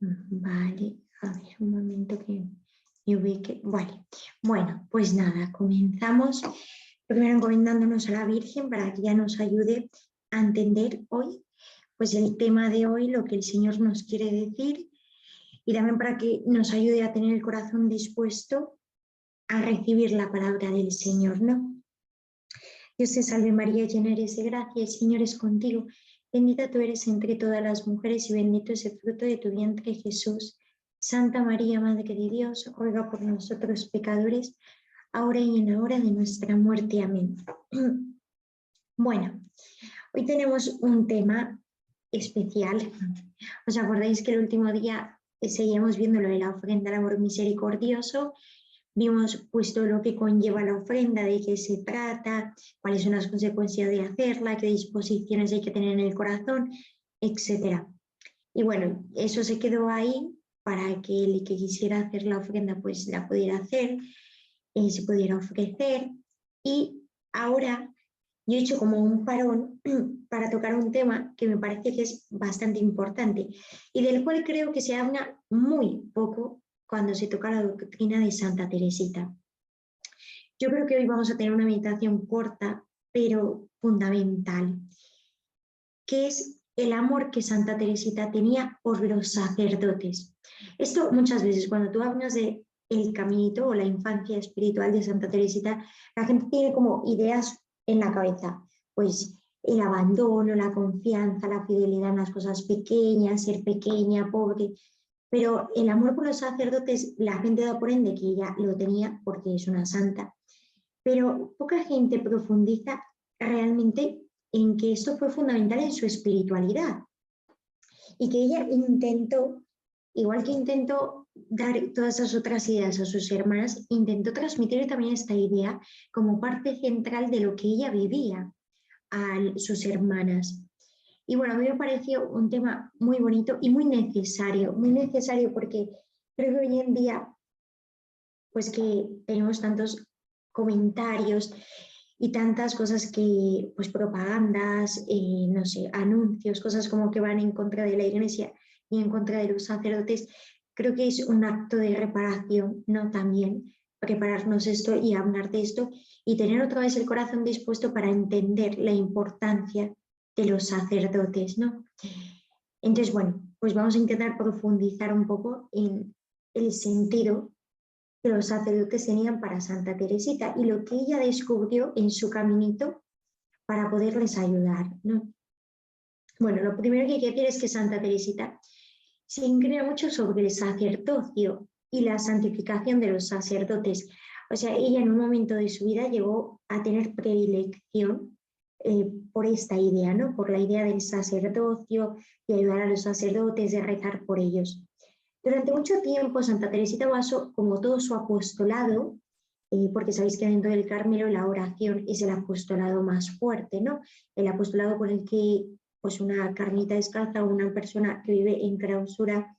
Vale, a ver un momento que me ubique. Vale, bueno, pues nada, comenzamos primero encomendándonos a la Virgen para que ella nos ayude a entender hoy, pues el tema de hoy, lo que el Señor nos quiere decir y también para que nos ayude a tener el corazón dispuesto a recibir la palabra del Señor, ¿no? Dios te salve María, llena eres de gracia, el Señor es contigo. Bendita tú eres entre todas las mujeres y bendito es el fruto de tu vientre, Jesús. Santa María, Madre de Dios, ruega por nosotros pecadores, ahora y en la hora de nuestra muerte. Amén. Bueno, hoy tenemos un tema especial. ¿Os acordáis que el último día seguíamos viendo lo de la ofrenda al amor misericordioso? Vimos pues todo lo que conlleva la ofrenda, de qué se trata, cuáles son las consecuencias de hacerla, qué disposiciones hay que tener en el corazón, etc. Y bueno, eso se quedó ahí para que el que quisiera hacer la ofrenda pues la pudiera hacer, se pudiera ofrecer. Y ahora yo he hecho como un parón para tocar un tema que me parece que es bastante importante y del cual creo que se habla muy poco cuando se toca la doctrina de Santa Teresita. Yo creo que hoy vamos a tener una meditación corta, pero fundamental, que es el amor que Santa Teresita tenía por los sacerdotes. Esto muchas veces cuando tú hablas de el caminito o la infancia espiritual de Santa Teresita, la gente tiene como ideas en la cabeza, pues el abandono, la confianza, la fidelidad en las cosas pequeñas, ser pequeña, pobre, pero el amor por los sacerdotes, la gente da por ende que ella lo tenía porque es una santa, pero poca gente profundiza realmente en que esto fue fundamental en su espiritualidad y que ella intentó, igual que intentó dar todas esas otras ideas a sus hermanas, intentó transmitir también esta idea como parte central de lo que ella vivía a sus hermanas. Y bueno, a mí me pareció un tema muy bonito y muy necesario porque creo que hoy en día, pues que tenemos tantos comentarios y tantas cosas que, pues propagandas, no sé, anuncios, cosas como que van en contra de la Iglesia y en contra de los sacerdotes, creo que es un acto de reparación, ¿no? También prepararnos esto y hablar de esto y tener otra vez el corazón dispuesto para entender la importancia de los sacerdotes, ¿no? Entonces, bueno, pues vamos a intentar profundizar un poco en el sentido que los sacerdotes tenían para Santa Teresita y lo que ella descubrió en su caminito para poderles ayudar, ¿no? Bueno, lo primero que hay que decir es que Santa Teresita se inclina mucho sobre el sacerdocio y la santificación de los sacerdotes. O sea, ella en un momento de su vida llegó a tener predilección por esta idea, ¿no? Por la idea del sacerdocio, de ayudar a los sacerdotes, de rezar por ellos. Durante mucho tiempo Santa Teresita basó como todo su apostolado, porque sabéis que dentro del Carmelo la oración es el apostolado más fuerte, ¿no? El apostolado por el que pues una carmelita descalza o una persona que vive en clausura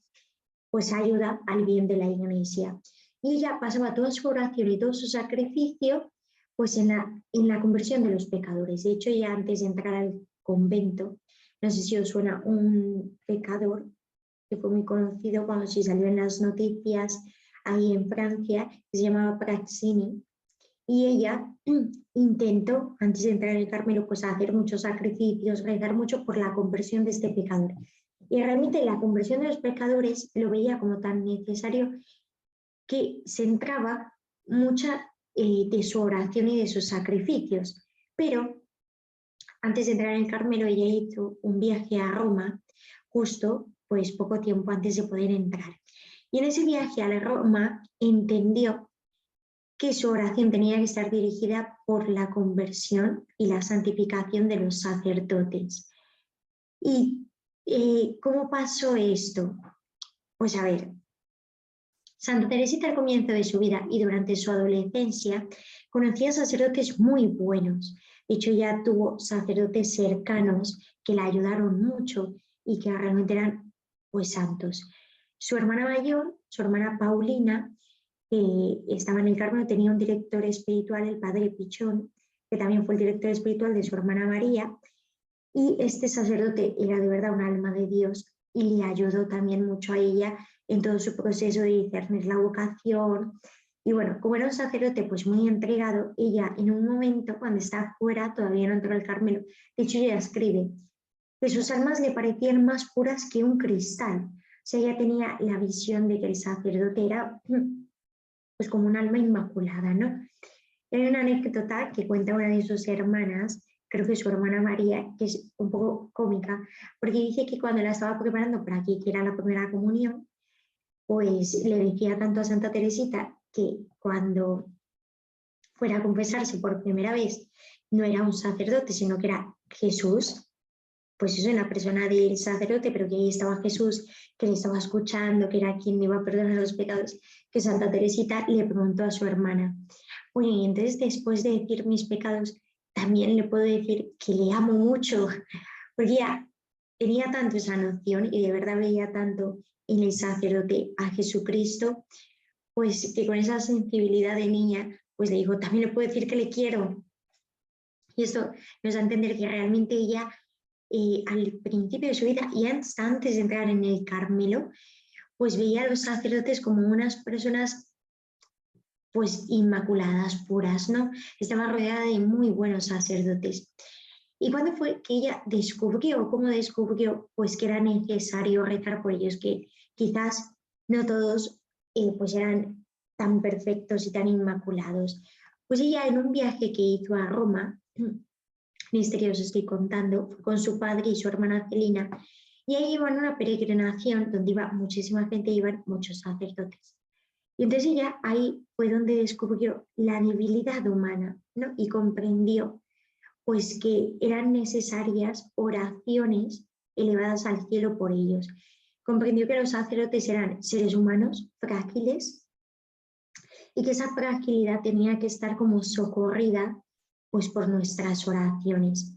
pues ayuda al bien de la Iglesia. Y ella pasaba toda su oración y todo su sacrificio pues en la conversión de los pecadores. De hecho, ya antes de entrar al convento, no sé si os suena un pecador que fue muy conocido cuando se salió en las noticias ahí en Francia, que se llamaba Praxini, y ella intentó, antes de entrar en el Carmelo, pues hacer muchos sacrificios, rezar mucho por la conversión de este pecador. Y realmente la conversión de los pecadores lo veía como tan necesario que centraba mucha de su oración y de sus sacrificios. Pero antes de entrar en el Carmelo, ella hizo un viaje a Roma, justo pues poco tiempo antes de poder entrar. Y en ese viaje a la Roma entendió que su oración tenía que estar dirigida por la conversión y la santificación de los sacerdotes. ¿Y cómo pasó esto? Pues a ver, Santa Teresita al comienzo de su vida y durante su adolescencia conocía sacerdotes muy buenos. De hecho, ya tuvo sacerdotes cercanos que la ayudaron mucho y que realmente eran pues santos. Su hermana mayor, su hermana Paulina, estaba en el Carmelo, tenía un director espiritual, el padre Pichón, que también fue el director espiritual de su hermana María, y este sacerdote era de verdad un alma de Dios y le ayudó también mucho a ella en todo su proceso de discernir la vocación. Y bueno, como era un sacerdote pues muy entregado, ella en un momento cuando está fuera, todavía no entró al Carmelo, de hecho ella escribe que sus almas le parecían más puras que un cristal. O sea, ella tenía la visión de que el sacerdote era pues como un alma inmaculada, ¿no? Hay una anécdota que cuenta una de sus hermanas, creo que su hermana María, que es un poco cómica, porque dice que cuando la estaba preparando para que hiciera la primera comunión, pues le decía tanto a Santa Teresita que cuando fuera a confesarse por primera vez no era un sacerdote, sino que era Jesús, pues eso en la persona del sacerdote, pero que ahí estaba Jesús, que le estaba escuchando, que era quien le iba a perdonar los pecados, que Santa Teresita le preguntó a su hermana, oye, y entonces después de decir mis pecados, también le puedo decir que le amo mucho, porque ya tenía tanto esa noción y de verdad veía tanto en el sacerdote a Jesucristo, pues que con esa sensibilidad de niña, pues le dijo, también le puedo decir que le quiero. Y esto nos da a entender que realmente ella, al principio de su vida y antes de entrar en el Carmelo, pues veía a los sacerdotes como unas personas pues inmaculadas, puras, ¿no? Estaba rodeada de muy buenos sacerdotes. ¿Y cuándo fue que ella descubrió, cómo descubrió, pues que era necesario rezar por ellos, que quizás no todos pues eran tan perfectos y tan inmaculados? Pues ella en un viaje que hizo a Roma, en este que os estoy contando, fue con su padre y su hermana Celina, y ahí iban a una peregrinación donde iba muchísima gente, iban muchos sacerdotes. Y entonces ella ahí fue donde descubrió la debilidad humana, ¿no? Y comprendió pues que eran necesarias oraciones elevadas al cielo por ellos. Comprendió que los sacerdotes eran seres humanos frágiles y que esa fragilidad tenía que estar como socorrida pues por nuestras oraciones.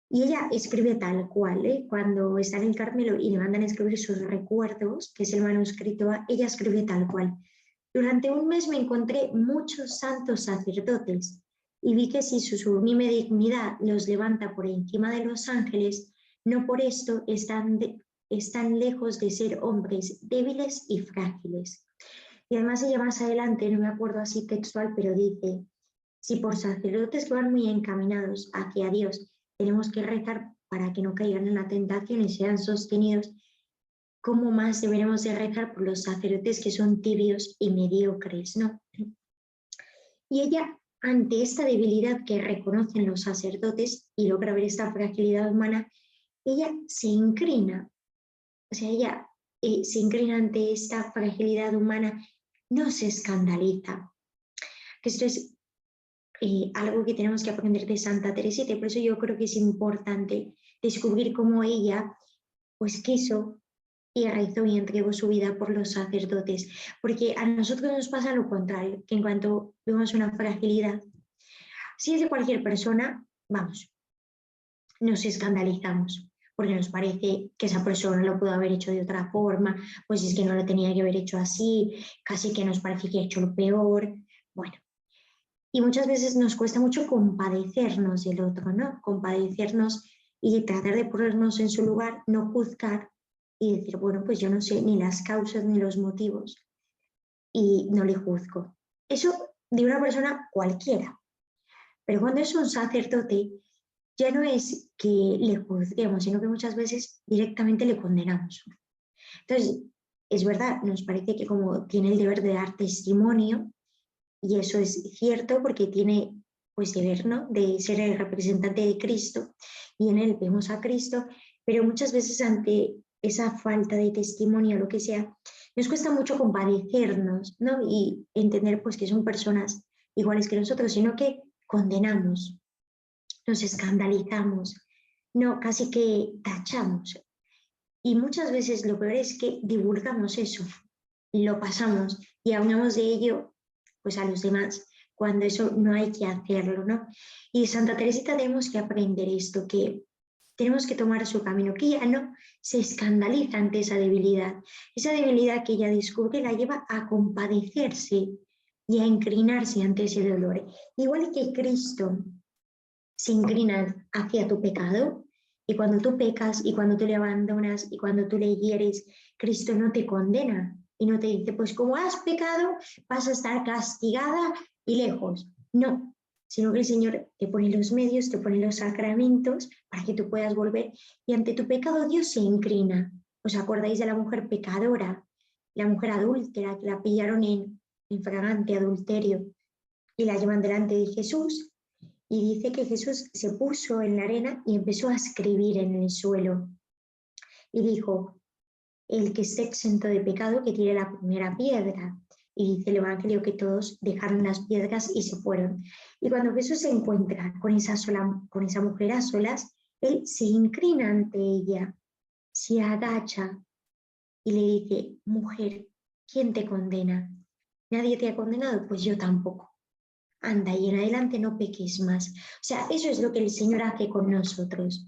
Y ella escribe tal cual, ¿eh? Cuando está en el Carmelo y le mandan a escribir sus recuerdos, que es el manuscrito A, ella escribe tal cual. Durante un mes me encontré muchos santos sacerdotes y vi que si su sublime dignidad los levanta por encima de los ángeles, no por esto están lejos de ser hombres débiles y frágiles. Y además ella más adelante, no me acuerdo así textual, pero dice, si por sacerdotes que van muy encaminados hacia Dios tenemos que rezar para que no caigan en la tentación y sean sostenidos, ¿cómo más deberemos de rezar por los sacerdotes que son tibios y mediocres, ¿no? Y ella, ante esta debilidad que reconocen los sacerdotes y logra ver esta fragilidad humana, ella se inclina, o sea, ella se inclina ante esta fragilidad humana, no se escandaliza. Esto es algo que tenemos que aprender de Santa Teresita, y por eso yo creo que es importante descubrir cómo ella pues quiso y rezó y entregó su vida por los sacerdotes, porque a nosotros nos pasa lo contrario, que en cuanto vemos una fragilidad, si es de cualquier persona, vamos, nos escandalizamos, porque nos parece que esa persona lo pudo haber hecho de otra forma, pues es que no lo tenía que haber hecho así, casi que nos parece que ha hecho lo peor, bueno. Y muchas veces nos cuesta mucho compadecernos del otro, ¿no? Compadecernos y tratar de ponernos en su lugar, no juzgar y decir, bueno, pues yo no sé ni las causas ni los motivos y no le juzgo. Eso de una persona cualquiera. Pero cuando es un sacerdote, ya no es que le juzguemos, sino que muchas veces directamente le condenamos. Entonces, es verdad, nos parece que como tiene el deber de dar testimonio, y eso es cierto porque tiene pues deber, ¿no?, de ser el representante de Cristo y en él vemos a Cristo, pero muchas veces ante esa falta de testimonio, lo que sea, nos cuesta mucho compadecernos, ¿no?, y entender pues que son personas iguales que nosotros, sino que condenamos, nos escandalizamos, no, casi que tachamos. Y muchas veces lo peor es que divulgamos eso, lo pasamos y hablamos de ello pues a los demás, cuando eso no hay que hacerlo, ¿no? Y de Santa Teresita tenemos que aprender esto, que tenemos que tomar su camino, que ella no se escandaliza ante esa debilidad que ella descubre la lleva a compadecerse y a inclinarse ante ese dolor. Igual que Cristo se inclina hacia tu pecado, Y cuando tú pecas y cuando tú le abandonas y cuando tú le hieres, Cristo no te condena y no te dice, pues como has pecado, vas a estar castigada y lejos. No, sino que el Señor te pone los medios, te pone los sacramentos para que tú puedas volver y ante tu pecado Dios se inclina. ¿Os acordáis de la mujer pecadora, la mujer adúltera que la pillaron en flagrante adulterio y la llevan delante de Jesús? Y dice que Jesús se puso en la arena y empezó a escribir en el suelo. Y dijo, el que esté exento de pecado, que tire la primera piedra. Y dice el Evangelio que todos dejaron las piedras y se fueron. Y cuando Jesús se encuentra con esa mujer a solas, él se inclina ante ella, se agacha y le dice, mujer, ¿quién te condena? ¿Nadie te ha condenado? Pues yo tampoco. Anda y en adelante no peques más. O sea, eso es lo que el Señor hace con nosotros.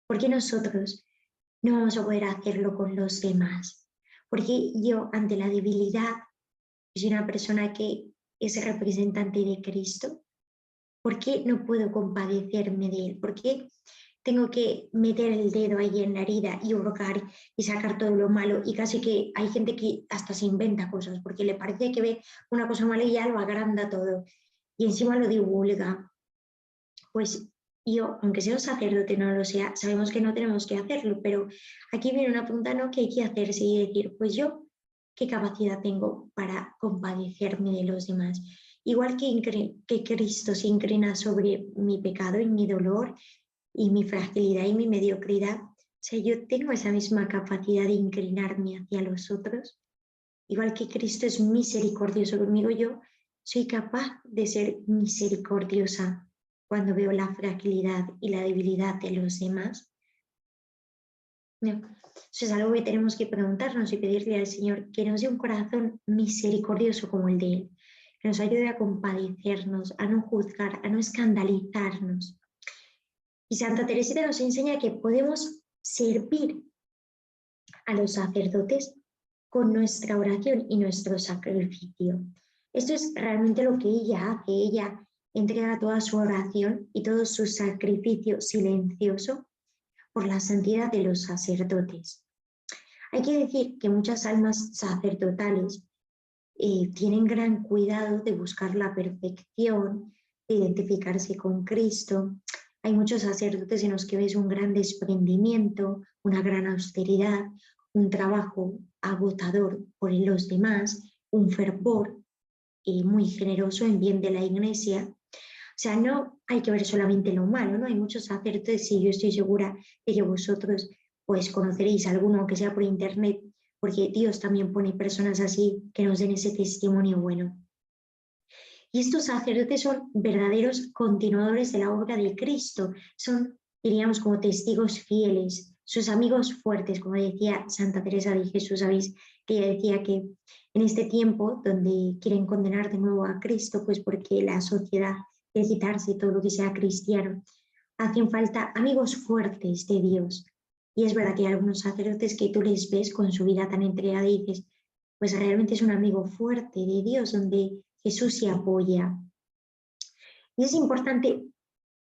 Porque nosotros no vamos a poder hacerlo con los demás. Porque yo, ante la debilidad, soy una persona que es representante de Cristo. ¿Por qué no puedo compadecerme de Él? ¿Por qué tengo que meter el dedo ahí en la herida y hurgar y sacar todo lo malo? Y casi que hay gente que hasta se inventa cosas porque le parece que ve una cosa mala y ya lo agranda todo y encima lo divulga. Pues yo, aunque sea un sacerdote, no lo sea, sabemos que no tenemos que hacerlo, pero aquí viene una pregunta, ¿no?, que hay que hacerse y decir, pues yo, ¿qué capacidad tengo para compadecerme de los demás? Igual que Cristo se inclina sobre mi pecado y mi dolor y mi fragilidad y mi mediocridad, o sea, yo tengo esa misma capacidad de inclinarme hacia los otros. Igual que Cristo es misericordioso conmigo, yo soy capaz de ser misericordiosa cuando veo la fragilidad y la debilidad de los demás. No. Eso es algo que tenemos que preguntarnos y pedirle al Señor que nos dé un corazón misericordioso como el de Él, que nos ayude a compadecernos, a no juzgar, a no escandalizarnos. Y Santa Teresita nos enseña que podemos servir a los sacerdotes con nuestra oración y nuestro sacrificio. Esto es realmente lo que ella hace. Ella entrega toda su oración y todo su sacrificio silencioso por la santidad de los sacerdotes. Hay que decir que muchas almas sacerdotales tienen gran cuidado de buscar la perfección, de identificarse con Cristo. Hay muchos sacerdotes en los que ves un gran desprendimiento, una gran austeridad, un trabajo agotador por los demás, un fervor muy generoso en bien de la Iglesia. O sea, no hay que ver solamente lo malo, ¿no? Hay muchos sacerdotes y yo estoy segura de que vosotros pues conoceréis alguno, aunque sea por internet, porque Dios también pone personas así que nos den ese testimonio bueno. Y estos sacerdotes son verdaderos continuadores de la obra de Cristo, son, diríamos, como testigos fieles, sus amigos fuertes, como decía Santa Teresa de Jesús. Sabéis que ella decía que en este tiempo donde quieren condenar de nuevo a Cristo, pues porque la sociedad quiere quitarse todo lo que sea cristiano, hacen falta amigos fuertes de Dios. Y es verdad que hay algunos sacerdotes que tú les ves con su vida tan entregada y dices, pues realmente es un amigo fuerte de Dios, donde Jesús se apoya. Y es importante,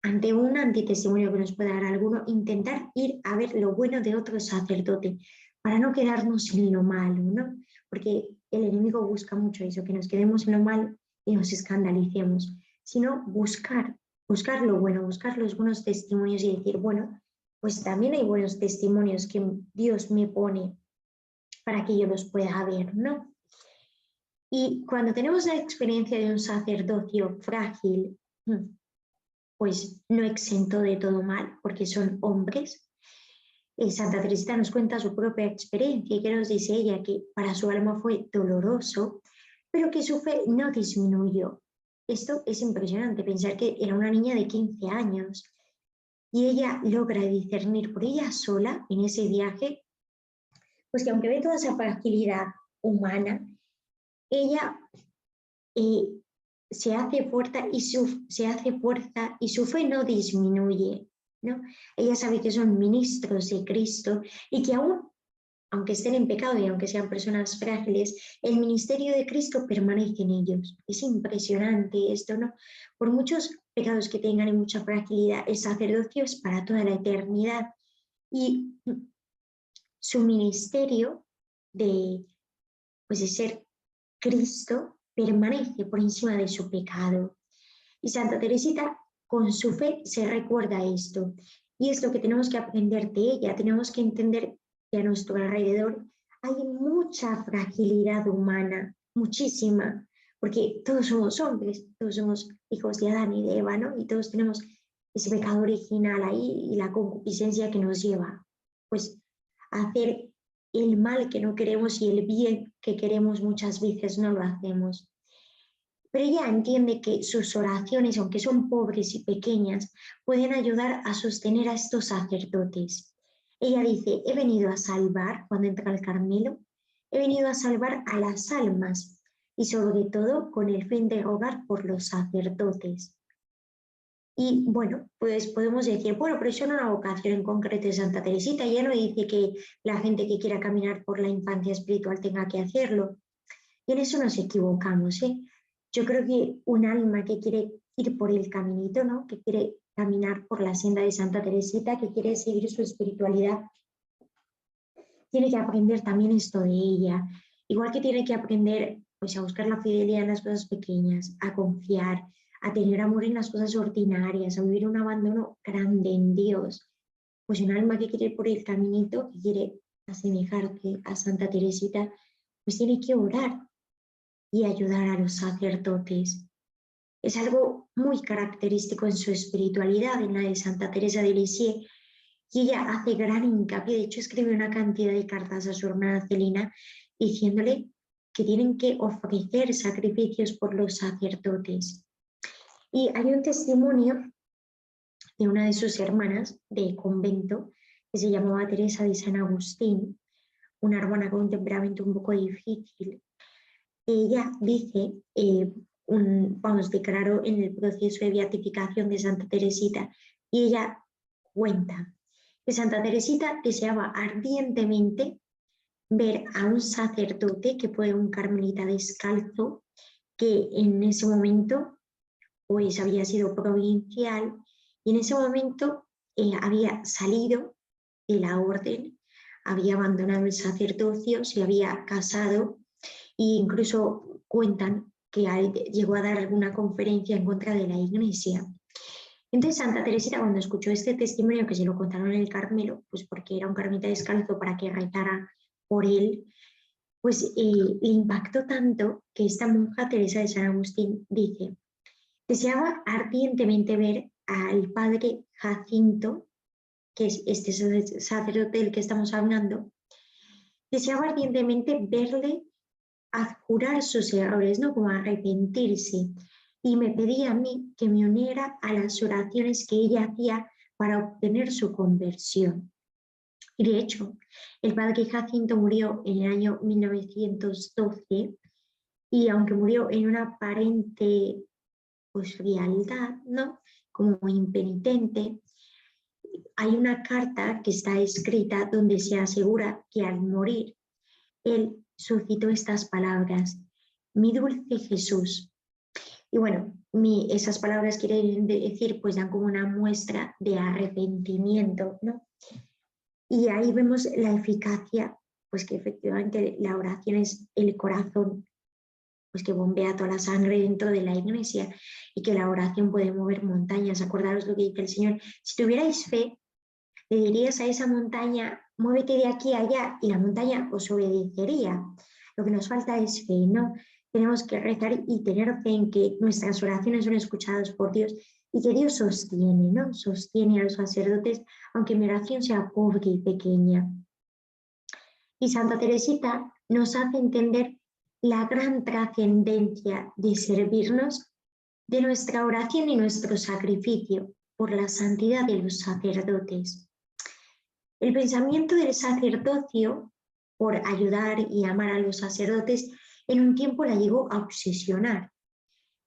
ante un antitestimonio que nos pueda dar alguno, intentar ir a ver lo bueno de otro sacerdote, para no quedarnos en lo malo, ¿no? Porque el enemigo busca mucho eso, que nos quedemos en lo malo y nos escandalicemos, sino buscar lo bueno, buscar los buenos testimonios y decir, bueno, pues también hay buenos testimonios que Dios me pone para que yo los pueda ver, ¿no? Y cuando tenemos la experiencia de un sacerdocio frágil, pues no exento de todo mal, porque son hombres, Santa Teresita nos cuenta su propia experiencia y que nos dice ella que para su alma fue doloroso, pero que su fe no disminuyó. Esto es impresionante, pensar que era una niña de 15 años y ella logra discernir por ella sola en ese viaje, pues que aunque ve toda esa fragilidad humana, ella se hace fuerza y su fe no disminuye, ¿no? Ella sabe que son ministros de Cristo y que aún aunque estén en pecado y aunque sean personas frágiles, el ministerio de Cristo permanece en ellos. Es impresionante esto, ¿no? Por muchos pecados que tengan y mucha fragilidad, el sacerdocio es para toda la eternidad y su ministerio pues de ser Cristo permanece por encima de su pecado. Y Santa Teresita con su fe se recuerda esto. Y es lo que tenemos que aprender de ella. Tenemos que entender que a nuestro alrededor hay mucha fragilidad humana, muchísima, porque todos somos hombres, todos somos hijos de Adán y de Eva, ¿no? Y todos tenemos ese pecado original ahí y la concupiscencia que nos lleva, pues, a hacer el mal que no queremos y el bien que queremos muchas veces no lo hacemos. Pero ella entiende que sus oraciones, aunque son pobres y pequeñas, pueden ayudar a sostener a estos sacerdotes. Ella dice, he venido a salvar, cuando entra al Carmelo, he venido a salvar a las almas y sobre todo con el fin de rogar por los sacerdotes. Y bueno, pues podemos decir, bueno, pero eso no es una vocación en concreto de Santa Teresita, ya no dice que la gente que quiera caminar por la infancia espiritual tenga que hacerlo. Y en eso nos equivocamos, ¿eh? Yo creo que un alma que quiere ir por el caminito, ¿no? Que quiere caminar por la senda de Santa Teresita, que quiere seguir su espiritualidad, tiene que aprender también esto de ella. Igual que tiene que aprender pues, a buscar la fidelidad en las cosas pequeñas, a confiar, a tener amor en las cosas ordinarias, a vivir un abandono grande en Dios. Pues un alma que quiere ir por el caminito, que quiere asemejarse a Santa Teresita, pues tiene que orar y ayudar a los sacerdotes. Es algo muy característico en su espiritualidad, en la de Santa Teresa de Lisieux, y ella hace gran hincapié, de hecho escribe una cantidad de cartas a su hermana Celina diciéndole que tienen que ofrecer sacrificios por los sacerdotes. Y hay un testimonio de una de sus hermanas de convento que se llamaba Teresa de San Agustín, una hermana con un temperamento un poco difícil. Ella dice, declaró en el proceso de beatificación de Santa Teresita, y ella cuenta que Santa Teresita deseaba ardientemente ver a un sacerdote que fue un carmelita descalzo, que en ese momento pues había sido provincial y en ese momento había salido de la orden, había abandonado el sacerdocio, se había casado e incluso cuentan que llegó a dar alguna conferencia en contra de la Iglesia. Entonces Santa Teresita, cuando escuchó este testimonio que se lo contaron en el Carmelo, pues porque era un carmelita descalzo para que rezara por él, pues le impactó tanto que esta monja Teresa de San Agustín dice, deseaba ardientemente ver al padre Jacinto, que es este sacerdote del que estamos hablando, deseaba ardientemente verle adjurar sus errores, ¿no? Como arrepentirse. Y me pedía a mí que me uniera a las oraciones que ella hacía para obtener su conversión. Y de hecho, el padre Jacinto murió en el año 1912 y aunque murió en una aparente pues, frialdad, ¿no? Como impenitente, hay una carta que está escrita donde se asegura que al morir él suscitó estas palabras, mi dulce Jesús. Y bueno, esas palabras quieren decir, pues dan como una muestra de arrepentimiento, ¿no? Y ahí vemos la eficacia, pues que efectivamente la oración es el corazón, pues que bombea toda la sangre dentro de la iglesia y que la oración puede mover montañas. Acordaros lo que dice el Señor, si tuvierais fe, le dirías a esa montaña, muévete de aquí a allá, y la montaña os obedecería. Lo que nos falta es fe, ¿no? Tenemos que rezar y tener fe en que nuestras oraciones son escuchadas por Dios y que Dios sostiene, ¿no? Sostiene a los sacerdotes, aunque mi oración sea pobre y pequeña. Y Santa Teresita nos hace entender la gran trascendencia de servirnos de nuestra oración y nuestro sacrificio por la santidad de los sacerdotes. El pensamiento del sacerdocio por ayudar y amar a los sacerdotes en un tiempo la llegó a obsesionar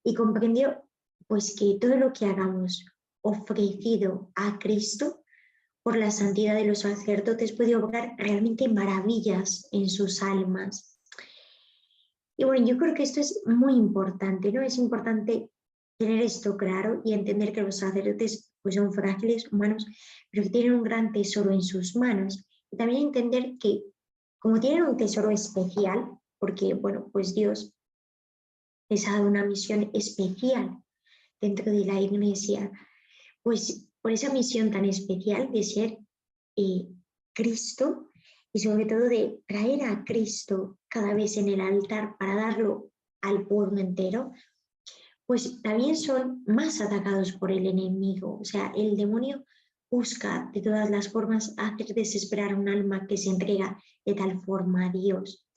y comprendió pues que todo lo que hagamos ofrecido a Cristo por la santidad de los sacerdotes, puede obrar realmente maravillas en sus almas. Y bueno, yo creo que esto es muy importante, ¿no? Es importante tener esto claro y entender que los sacerdotes pues, son frágiles, humanos, pero que tienen un gran tesoro en sus manos. Y también entender que como tienen un tesoro especial, porque bueno, pues Dios les ha dado una misión especial dentro de la Iglesia, pues por esa misión tan especial de ser Cristo y sobre todo de traer a Cristo cada vez en el altar para darlo al pueblo entero, pues también son más atacados por el enemigo. O sea, el demonio busca de todas las formas hacer desesperar a un alma que se entrega de tal forma a Dios.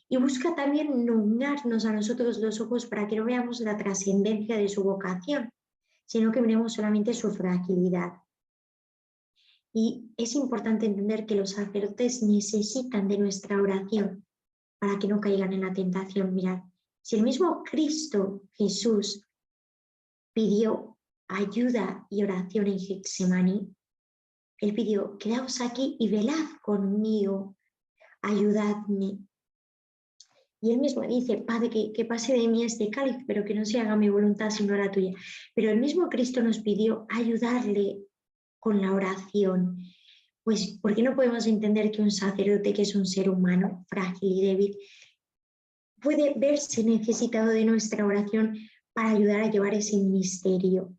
Y busca también nublarnos a nosotros los ojos para que no veamos la trascendencia de su vocación, sino que miremos solamente su fragilidad. Y es importante entender que los sacerdotes necesitan de nuestra oración para que no caigan en la tentación. Mirad, si el mismo Cristo Jesús pidió ayuda y oración en Getsemaní, él pidió, quedaos aquí y velad conmigo, ayudadme. Y él mismo dice, Padre, que pase de mí este cáliz, pero que no se haga mi voluntad sino la tuya. Pero el mismo Cristo nos pidió ayudarle con la oración. Pues, ¿por qué no podemos entender que un sacerdote, que es un ser humano frágil y débil, puede verse necesitado de nuestra oración para ayudar a llevar ese ministerio?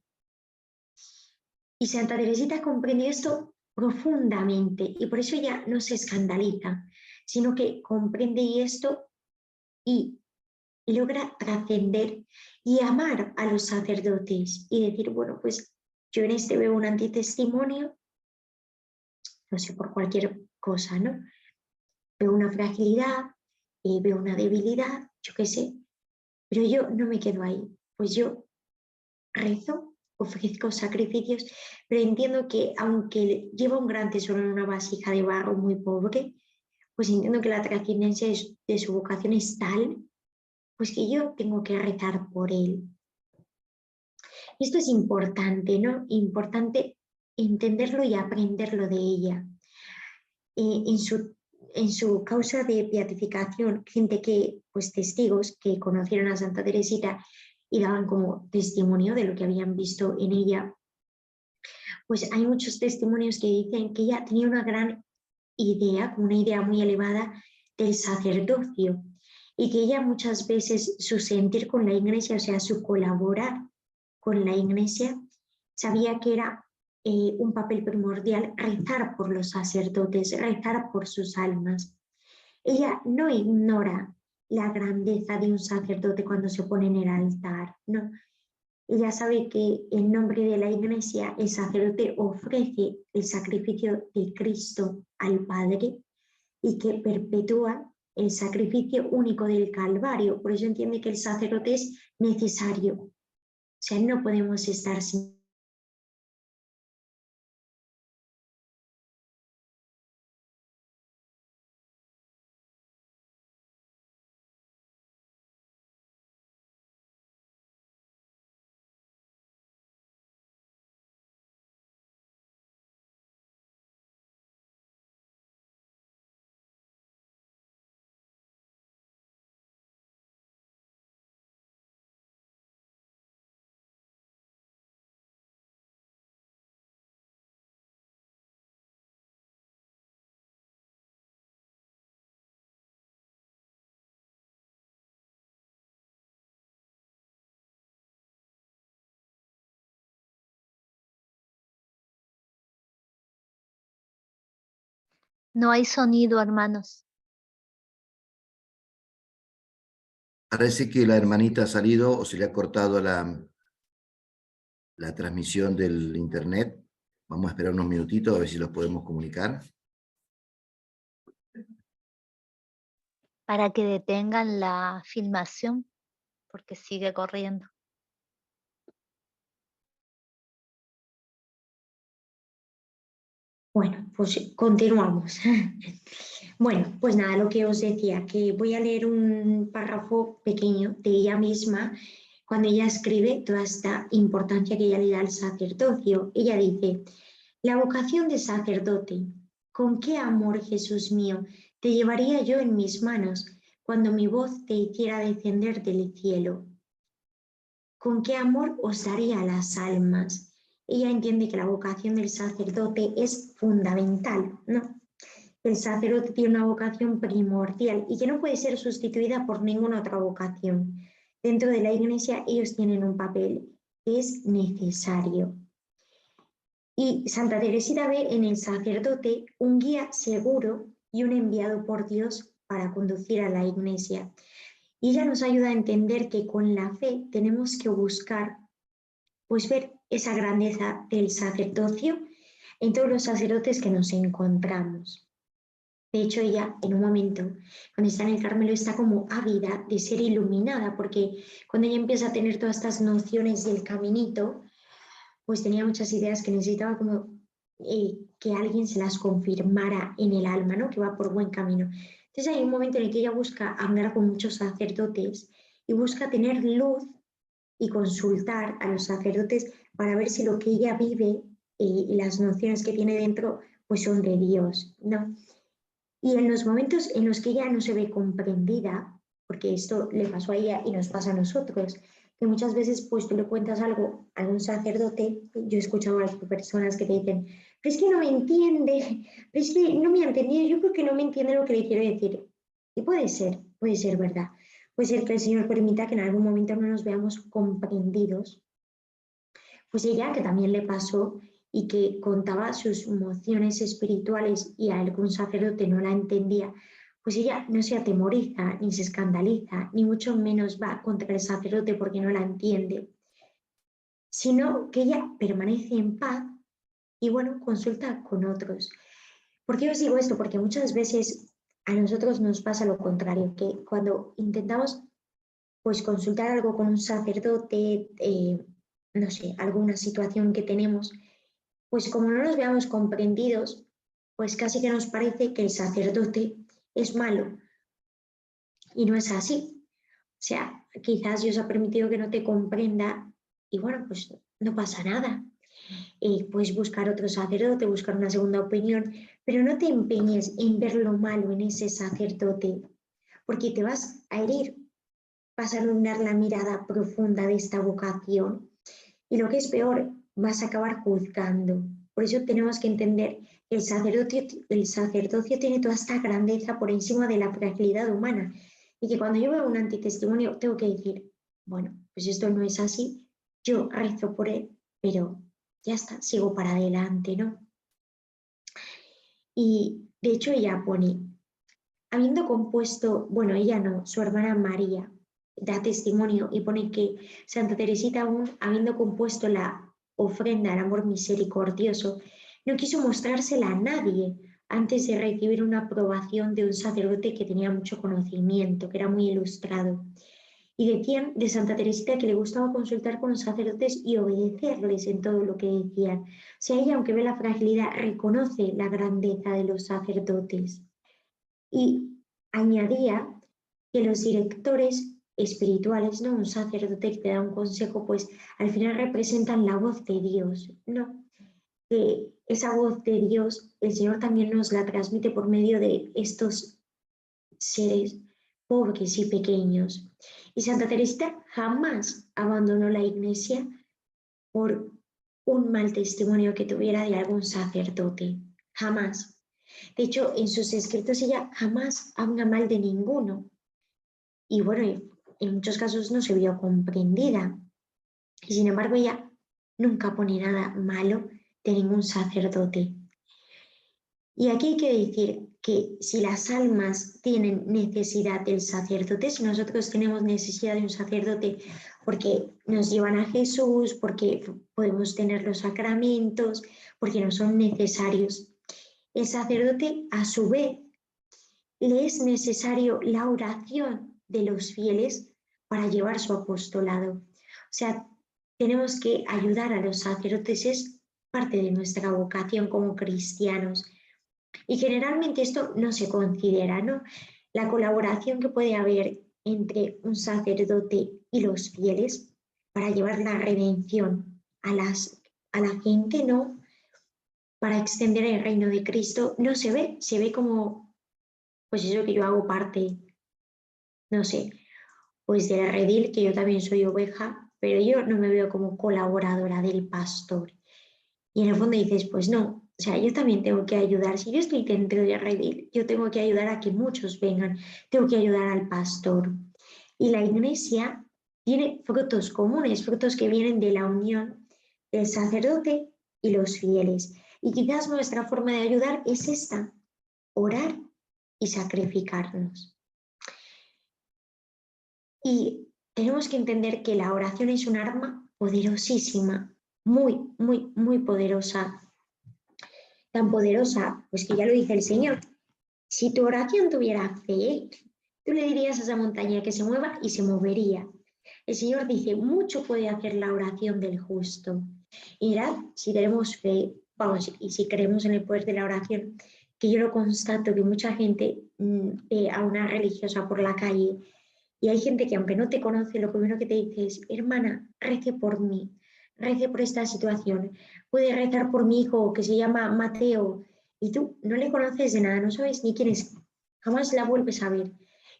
Y Santa Teresita comprende esto profundamente y por eso ella no se escandaliza, sino que comprende esto y logra trascender y amar a los sacerdotes y decir, bueno, pues yo en este veo un antitestimonio, no sé, por cualquier cosa, ¿no? Veo una fragilidad, veo una debilidad, yo qué sé, pero yo no me quedo ahí, pues yo rezo, ofrezco sacrificios, pero entiendo que aunque lleva un gran tesoro en una vasija de barro muy pobre, pues entiendo que la trascendencia de su vocación es tal, pues que yo tengo que rezar por él. Y esto es importante, ¿no? Importante entenderlo y aprenderlo de ella. En su causa de beatificación, gente que, pues testigos que conocieron a Santa Teresita y daban como testimonio de lo que habían visto en ella, pues hay muchos testimonios que dicen que ella tenía una gran idea, una idea muy elevada del sacerdocio y que ella muchas veces su sentir con la Iglesia, o sea, su colaborar con la Iglesia, sabía que era un papel primordial rezar por los sacerdotes, rezar por sus almas. Ella no ignora la grandeza de un sacerdote cuando se pone en el altar, no. Ella sabe que en nombre de la Iglesia el sacerdote ofrece el sacrificio de Cristo al Padre y que perpetúa el sacrificio único del Calvario. Por eso entiende que el sacerdote es necesario. O sea, no podemos estar sin. No hay sonido, hermanos. Parece que la hermanita ha salido o se le ha cortado la transmisión del internet. Vamos a esperar unos minutitos a ver si los podemos comunicar. Para que detengan la filmación, porque sigue corriendo. Bueno, pues continuamos. Bueno, pues nada, lo que os decía, que voy a leer un párrafo pequeño de ella misma cuando ella escribe toda esta importancia que ella le da al sacerdocio. Ella dice, La vocación de sacerdote. ¿Con qué amor, Jesús mío, te llevaría yo en mis manos cuando mi voz te hiciera descender del cielo? ¿Con qué amor os daría las almas? Ella entiende que la vocación del sacerdote es fundamental, ¿no? El sacerdote tiene una vocación primordial y que no puede ser sustituida por ninguna otra vocación. Dentro de la Iglesia ellos tienen un papel que es necesario. Y Santa Teresita ve en el sacerdote un guía seguro y un enviado por Dios para conducir a la Iglesia. Y ella nos ayuda a entender que con la fe tenemos que buscar, pues ver esa grandeza del sacerdocio en todos los sacerdotes que nos encontramos. De hecho, ella en un momento, cuando está en el Carmelo, está como ávida de ser iluminada, porque cuando ella empieza a tener todas estas nociones del caminito, pues tenía muchas ideas que necesitaba como que alguien se las confirmara en el alma, ¿no? Que va por buen camino. Entonces hay un momento en el que ella busca hablar con muchos sacerdotes y busca tener luz y consultar a los sacerdotes para ver si lo que ella vive y las nociones que tiene dentro pues son de Dios, ¿no? Y en los momentos en los que ella no se ve comprendida, porque esto le pasó a ella y nos pasa a nosotros, que muchas veces pues tú le cuentas algo a algún sacerdote, yo he escuchado a las personas que te dicen, pero es que no me entiende, pero es que no me ha entendido, yo creo que no me entiende lo que le quiero decir. Y puede ser verdad. Puede ser que el Señor permita que en algún momento no nos veamos comprendidos. Pues ella, que también le pasó y que contaba sus emociones espirituales y a algún sacerdote no la entendía, pues ella no se atemoriza, ni se escandaliza, ni mucho menos va contra el sacerdote porque no la entiende, sino que ella permanece en paz y, bueno, consulta con otros. ¿Por qué os digo esto? Porque muchas veces a nosotros nos pasa lo contrario, que cuando intentamos pues consultar algo con un sacerdote, no sé, alguna situación que tenemos, pues como no nos veamos comprendidos, pues casi que nos parece que el sacerdote es malo y no es así. O sea, quizás Dios ha permitido que no te comprenda y bueno, pues no pasa nada. Puedes buscar otro sacerdote, buscar una segunda opinión, pero no te empeñes en ver lo malo en ese sacerdote, porque te vas a herir, vas a arruinar la mirada profunda de esta vocación y lo que es peor, vas a acabar juzgando. Por eso tenemos que entender que el sacerdocio tiene toda esta grandeza por encima de la fragilidad humana y que cuando yo veo un antitestimonio tengo que decir, bueno, pues esto no es así, yo rezo por él, pero ya está, sigo para adelante, ¿no? Y de hecho ella pone, habiendo compuesto, bueno, ella no, su hermana María da testimonio y pone que Santa Teresita, aún habiendo compuesto la ofrenda al amor misericordioso, no quiso mostrársela a nadie antes de recibir una aprobación de un sacerdote que tenía mucho conocimiento, que era muy ilustrado. Y decían de Santa Teresita que le gustaba consultar con los sacerdotes y obedecerles en todo lo que decían. O sea, ella, aunque ve la fragilidad, reconoce la grandeza de los sacerdotes. Y añadía que los directores espirituales, ¿no? Un sacerdote que te da un consejo, pues al final representan la voz de Dios, ¿no? Que esa voz de Dios, el Señor también nos la transmite por medio de estos seres pobres y pequeños. Y Santa Teresita jamás abandonó la iglesia por un mal testimonio que tuviera de algún sacerdote, jamás. De hecho, en sus escritos ella jamás habla mal de ninguno. Y bueno, en muchos casos no se vio comprendida. Y sin embargo, ella nunca pone nada malo de ningún sacerdote. Y aquí hay que decir que si las almas tienen necesidad del sacerdote, si nosotros tenemos necesidad de un sacerdote porque nos llevan a Jesús, porque podemos tener los sacramentos, porque no son necesarios, el sacerdote a su vez le es necesario la oración de los fieles para llevar su apostolado. O sea, tenemos que ayudar a los sacerdotes, es parte de nuestra vocación como cristianos. Y generalmente esto no se considera, ¿no? La colaboración que puede haber entre un sacerdote y los fieles para llevar la redención a la gente, ¿no? para extender el reino de Cristo no se ve como, pues eso que yo hago parte, no sé, pues del redil, que yo también soy oveja, pero yo no me veo como colaboradora del pastor. Y en el fondo dices, pues no, o sea, yo también tengo que ayudar. Si yo estoy dentro de redil, yo tengo que ayudar a que muchos vengan, tengo que ayudar al pastor. Y la iglesia tiene frutos comunes, frutos que vienen de la unión del sacerdote y los fieles. Y quizás nuestra forma de ayudar es esta, orar y sacrificarnos. Y tenemos que entender que la oración es un arma poderosísima, muy, muy, muy poderosa. Tan poderosa, pues que ya lo dice el Señor. Si tu oración tuviera fe, tú le dirías a esa montaña que se mueva y se movería. El Señor dice, mucho puede hacer la oración del justo. Y mirad, si tenemos fe, vamos, y si creemos en el poder de la oración, que yo lo constato, que mucha gente ve a una religiosa por la calle y hay gente que aunque no te conoce, lo primero que te dice es, hermana, rece por mí, rece por esta situación. Puede rezar por mi hijo que se llama Mateo y tú no le conoces de nada, no sabes ni quién es, jamás la vuelves a ver.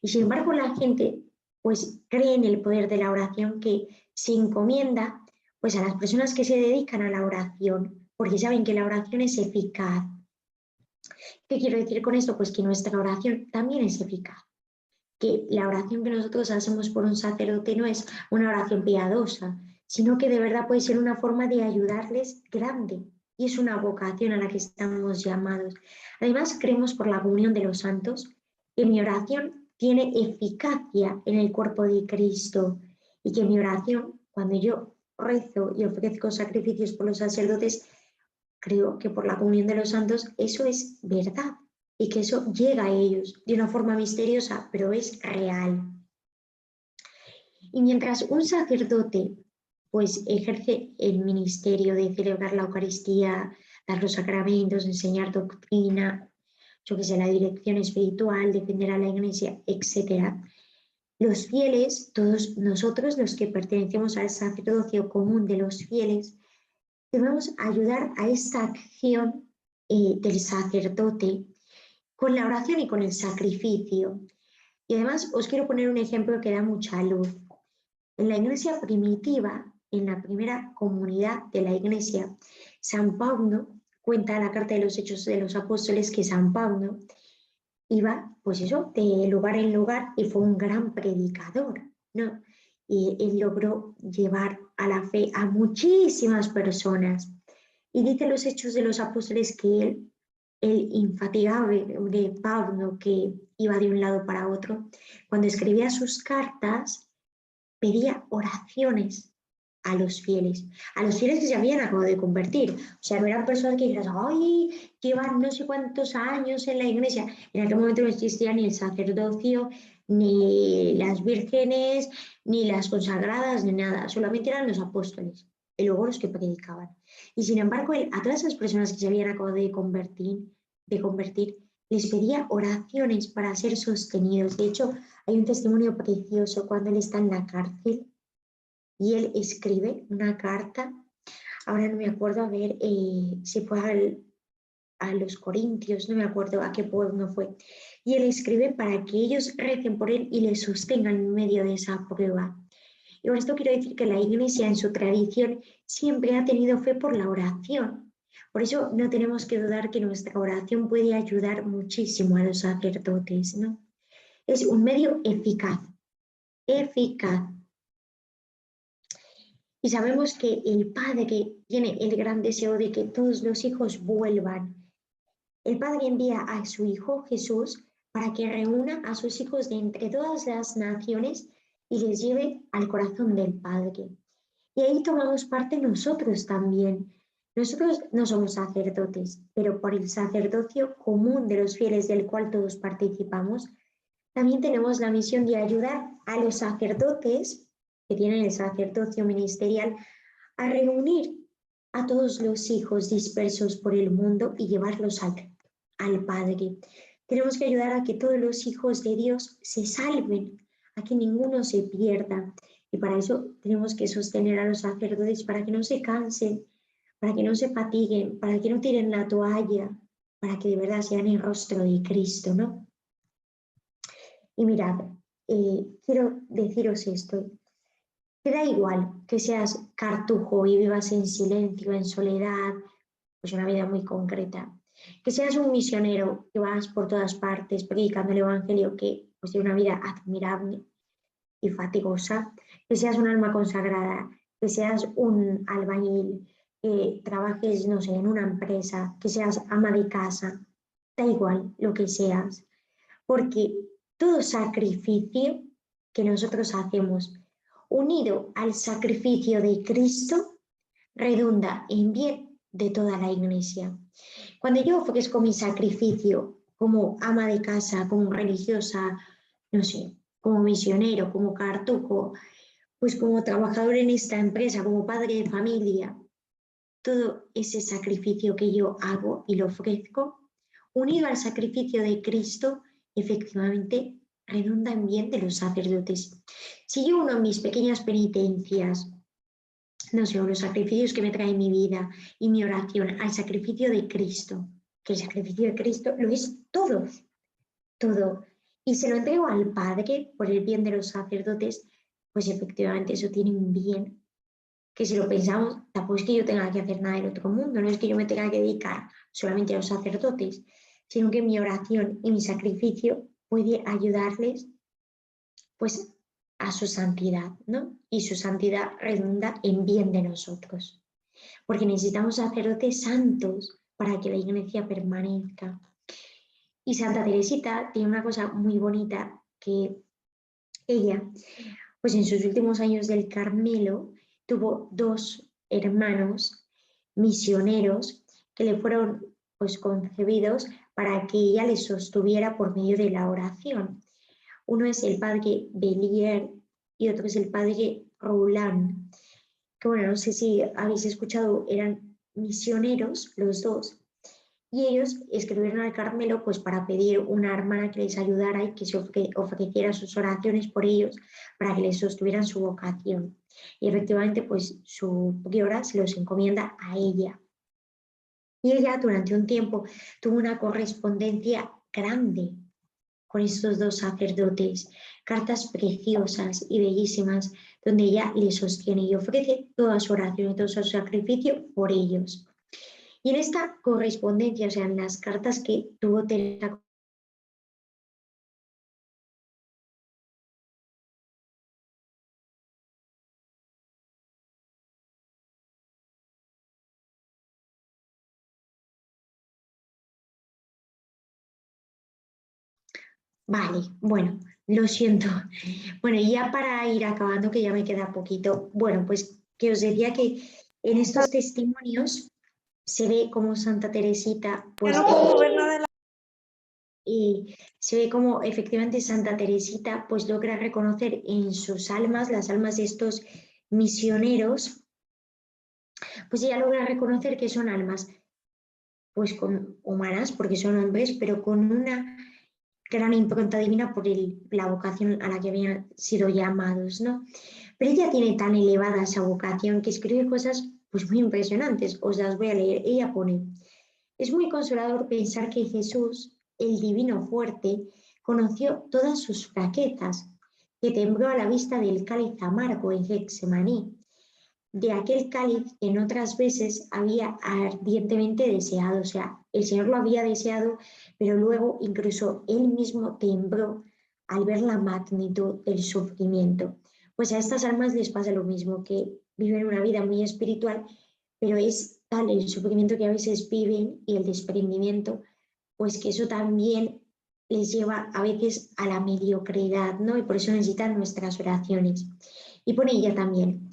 Y sin embargo la gente pues cree en el poder de la oración, que se encomienda pues a las personas que se dedican a la oración, porque saben que la oración es eficaz. ¿Qué quiero decir con esto? Pues que nuestra oración también es eficaz, que la oración que nosotros hacemos por un sacerdote no es una oración piadosa, sino que de verdad puede ser una forma de ayudarles grande, y es una vocación a la que estamos llamados. Además, creemos por la comunión de los santos que mi oración tiene eficacia en el cuerpo de Cristo y que mi oración, cuando yo rezo y ofrezco sacrificios por los sacerdotes, creo que por la comunión de los santos eso es verdad y que eso llega a ellos de una forma misteriosa, pero es real. Y mientras un sacerdote pues ejerce el ministerio de celebrar la Eucaristía, dar los sacramentos, enseñar doctrina, yo que sé, la dirección espiritual, defender a la Iglesia, etc., los fieles, todos nosotros los que pertenecemos al sacerdocio común de los fieles, debemos ayudar a esta acción del sacerdote con la oración y con el sacrificio. Y además os quiero poner un ejemplo que da mucha luz. En la iglesia primitiva, en la primera comunidad de la iglesia, San Pablo cuenta la carta de los Hechos de los Apóstoles que San Pablo iba, pues eso, de lugar en lugar y fue un gran predicador, ¿no? Y él logró llevar a la fe a muchísimas personas. Y dice los Hechos de los Apóstoles que el infatigable de Pablo, que iba de un lado para otro, cuando escribía sus cartas, pedía oraciones a los fieles que se habían acabado de convertir. O sea, no eran personas que dijeras, ay, llevan no sé cuántos años en la iglesia. En aquel momento no existía ni el sacerdocio, ni las vírgenes, ni las consagradas, ni nada. Solamente eran los apóstoles y luego los que predicaban. Y sin embargo, él, a todas esas personas que se habían acabado de convertir, les pedía oraciones para ser sostenidos. De hecho, hay un testimonio precioso cuando él está en la cárcel y él escribe una carta, ahora no me acuerdo, a ver si fue a los Corintios, no me acuerdo a qué pueblo fue, y él escribe para que ellos recen por él y le sostengan en medio de esa prueba. Y con esto quiero decir que la Iglesia en su tradición siempre ha tenido fe por la oración. Por eso no tenemos que dudar que nuestra oración puede ayudar muchísimo a los sacerdotes, ¿no? Es un medio eficaz, eficaz. Y sabemos que el Padre tiene el gran deseo de que todos los hijos vuelvan. El Padre envía a su Hijo Jesús para que reúna a sus hijos de entre todas las naciones y les lleve al corazón del Padre. Y ahí tomamos parte nosotros también. Nosotros no somos sacerdotes, pero por el sacerdocio común de los fieles del cual todos participamos, también tenemos la misión de ayudar a los sacerdotes que tienen el sacerdocio ministerial a reunir a todos los hijos dispersos por el mundo y llevarlos al Padre. Tenemos que ayudar a que todos los hijos de Dios se salven, a que ninguno se pierda. Y para eso tenemos que sostener a los sacerdotes para que no se cansen, para que no se fatiguen, para que no tiren la toalla, para que de verdad sean el rostro de Cristo, ¿no? Y mirad, quiero deciros esto, que da igual que seas cartujo y vivas en silencio, en soledad, pues una vida muy concreta, que seas un misionero que vas por todas partes predicando el Evangelio, que pues tiene una vida admirable y fatigosa, que seas un alma consagrada, que seas un albañil, que trabajes, no sé, en una empresa, que seas ama de casa, da igual lo que seas, porque todo sacrificio que nosotros hacemos unido al sacrificio de Cristo redunda en bien de toda la Iglesia. Cuando yo ofrezco mi sacrificio como ama de casa, como religiosa, no sé, como misionero, como cartujo, pues como trabajador en esta empresa, como padre de familia, todo ese sacrificio que yo hago y lo ofrezco, unido al sacrificio de Cristo, efectivamente redunda en bien de los sacerdotes. Si yo uno mis pequeñas penitencias, no sé, los sacrificios que me trae mi vida y mi oración al sacrificio de Cristo, que el sacrificio de Cristo lo es todo, todo, y se lo entrego al Padre por el bien de los sacerdotes, pues efectivamente eso tiene un bien que si lo pensamos, tampoco es que yo tenga que hacer nada del otro mundo, no es que yo me tenga que dedicar solamente a los sacerdotes, sino que mi oración y mi sacrificio puede ayudarles pues a su santidad, ¿no? Y su santidad redunda en bien de nosotros, porque necesitamos sacerdotes santos para que la Iglesia permanezca. Y Santa Teresita tiene una cosa muy bonita, que ella, pues en sus últimos años del Carmelo, tuvo 2 hermanos misioneros que le fueron pues concebidos para que ella les sostuviera por medio de la oración. Uno es el padre Bellier y otro es el padre Roland, que bueno, no sé si habéis escuchado, eran misioneros los dos, y ellos escribieron al Carmelo pues para pedir una hermana que les ayudara y que se ofreciera sus oraciones por ellos para que les sostuvieran su vocación. Y efectivamente pues su priora se los encomienda a ella. Y ella durante un tiempo tuvo una correspondencia grande con estos 2 sacerdotes, cartas preciosas y bellísimas, donde ella les sostiene y ofrece toda su oración y todo su sacrificio por ellos. Y en esta correspondencia, o sea, en las cartas que tuvo Teresa, vale, bueno, lo siento. Bueno, y ya para ir acabando, que ya me queda poquito, bueno, pues que os decía que en estos testimonios se ve como Santa Teresita, pues y se ve como efectivamente Santa Teresita pues logra reconocer en sus almas, las almas de estos misioneros, pues ella logra reconocer que son almas pues humanas, porque son hombres, pero con una gran impronta divina por la vocación a la que habían sido llamados, ¿no? Pero ella tiene tan elevada esa vocación que escribe cosas pues muy impresionantes, os las voy a leer. Ella pone: es muy consolador pensar que Jesús, el divino fuerte, conoció todas sus flaquezas, que tembló a la vista del cáliz amargo en Getsemaní, de aquel cáliz que en otras veces había ardientemente deseado. O sea, el Señor lo había deseado, pero luego incluso él mismo tembló al ver la magnitud del sufrimiento. Pues a estas almas les pasa lo mismo, que viven una vida muy espiritual, pero es tal el sufrimiento que a veces viven y el desprendimiento, pues que eso también les lleva a veces a la mediocridad, ¿no? Y por eso necesitan nuestras oraciones. Y pone ella también: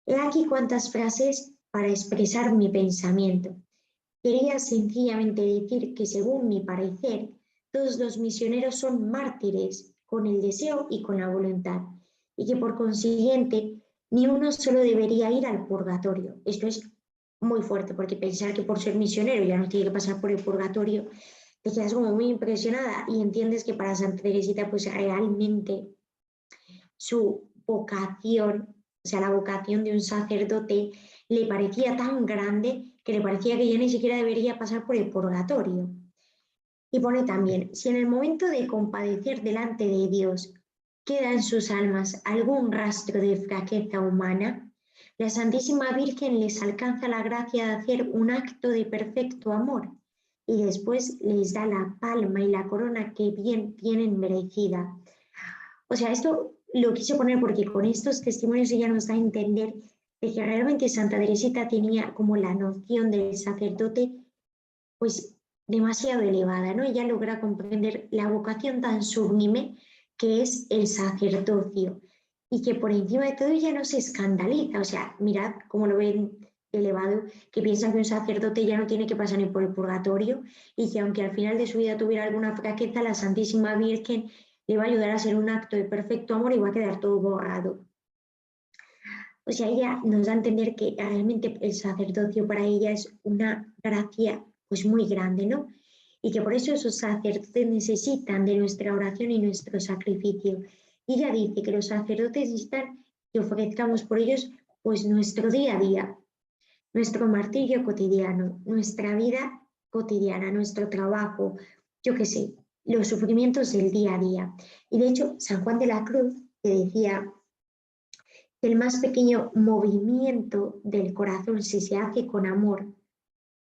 he aquí cuántas frases para expresar mi pensamiento. Quería sencillamente decir que, según mi parecer, todos los misioneros son mártires con el deseo y con la voluntad, y que por consiguiente ni uno solo debería ir al purgatorio. Esto es muy fuerte, porque pensar que por ser misionero ya no tiene que pasar por el purgatorio, te quedas como muy impresionada y entiendes que para Santa Teresita pues realmente su vocación O sea, la vocación de un sacerdote le parecía tan grande que le parecía que ya ni siquiera debería pasar por el purgatorio. Y pone también, si en el momento de compadecer delante de Dios queda en sus almas algún rastro de flaqueza humana, la Santísima Virgen les alcanza la gracia de hacer un acto de perfecto amor y después les da la palma y la corona que bien tienen merecida. O sea, esto lo quise poner porque con estos testimonios ella nos da a entender de que realmente Santa Teresita tenía como la noción del sacerdote pues demasiado elevada, ¿no? Ella logra comprender la vocación tan sublime que es el sacerdocio y que por encima de todo ella no se escandaliza, o sea, mirad cómo lo ven elevado, que piensa que un sacerdote ya no tiene que pasar ni por el purgatorio y que aunque al final de su vida tuviera alguna flaqueza, la Santísima Virgen le va a ayudar a hacer un acto de perfecto amor y va a quedar todo borrado. O sea, ella nos da a entender que realmente el sacerdocio para ella es una gracia pues muy grande, ¿no? Y que por eso esos sacerdotes necesitan de nuestra oración y nuestro sacrificio. Y ella dice que los sacerdotes necesitan que ofrezcamos por ellos pues nuestro día a día, nuestro martirio cotidiano, nuestra vida cotidiana, nuestro trabajo, yo qué sé, los sufrimientos del día a día. Y de hecho, San Juan de la Cruz, que decía que el más pequeño movimiento del corazón, si se hace con amor,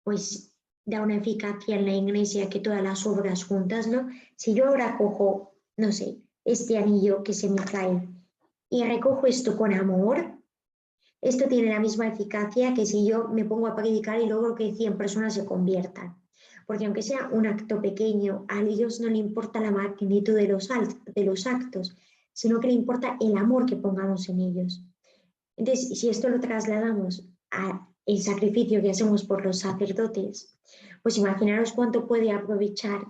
pues da una eficacia en la iglesia que todas las obras juntas, ¿no? Si yo ahora cojo, no sé, este anillo que se me cae y recojo esto con amor, esto tiene la misma eficacia que si yo me pongo a predicar y logro que 100 personas se conviertan. Porque aunque sea un acto pequeño, a Dios no le importa la magnitud de los actos, sino que le importa el amor que pongamos en ellos. Entonces, si esto lo trasladamos al sacrificio que hacemos por los sacerdotes, pues imaginaros cuánto puede aprovechar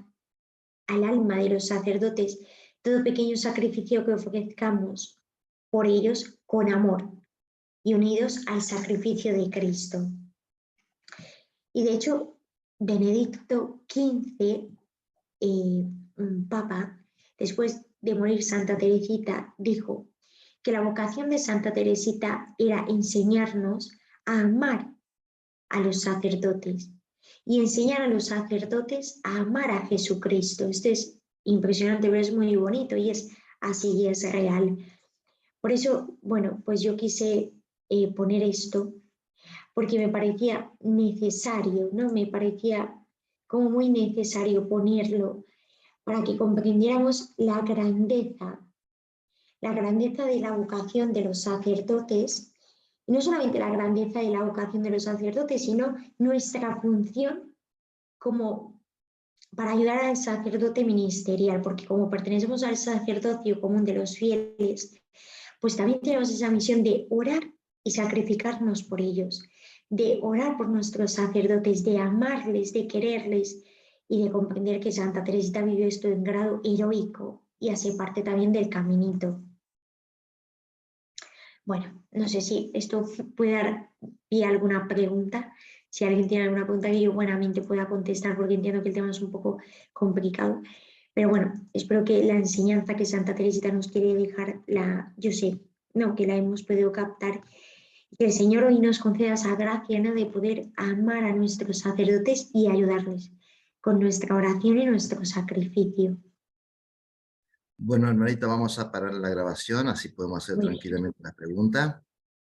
al alma de los sacerdotes todo pequeño sacrificio que ofrezcamos por ellos con amor y unidos al sacrificio de Cristo. Y de hecho, Benedicto XV, Papa, después de morir Santa Teresita, dijo que la vocación de Santa Teresita era enseñarnos a amar a los sacerdotes y enseñar a los sacerdotes a amar a Jesucristo. Esto es impresionante, pero es muy bonito y es así y es real. Por eso, bueno, pues yo quise poner esto porque me parecía necesario, ¿no? Me parecía como muy necesario ponerlo para que comprendiéramos la grandeza de la vocación de los sacerdotes, y no solamente la grandeza de la vocación de los sacerdotes, sino nuestra función como para ayudar al sacerdote ministerial, porque como pertenecemos al sacerdocio común de los fieles, pues también tenemos esa misión de orar y sacrificarnos por ellos, de orar por nuestros sacerdotes, de amarles, de quererles y de comprender que Santa Teresita vivió esto en grado heroico y hace parte también del caminito. Bueno, no sé si esto puede dar pie a alguna pregunta. Si alguien tiene alguna pregunta que yo buenamente pueda contestar, porque entiendo que el tema es un poco complicado. Pero bueno, espero que la enseñanza que Santa Teresita nos quiere dejar, yo sé, no, que la hemos podido captar. Y que el Señor hoy nos conceda esa gracia, ¿no?, de poder amar a nuestros sacerdotes y ayudarles con nuestra oración y nuestro sacrificio. Bueno, hermanita, vamos a parar la grabación, así podemos hacer Muy bien. tranquilamente la pregunta.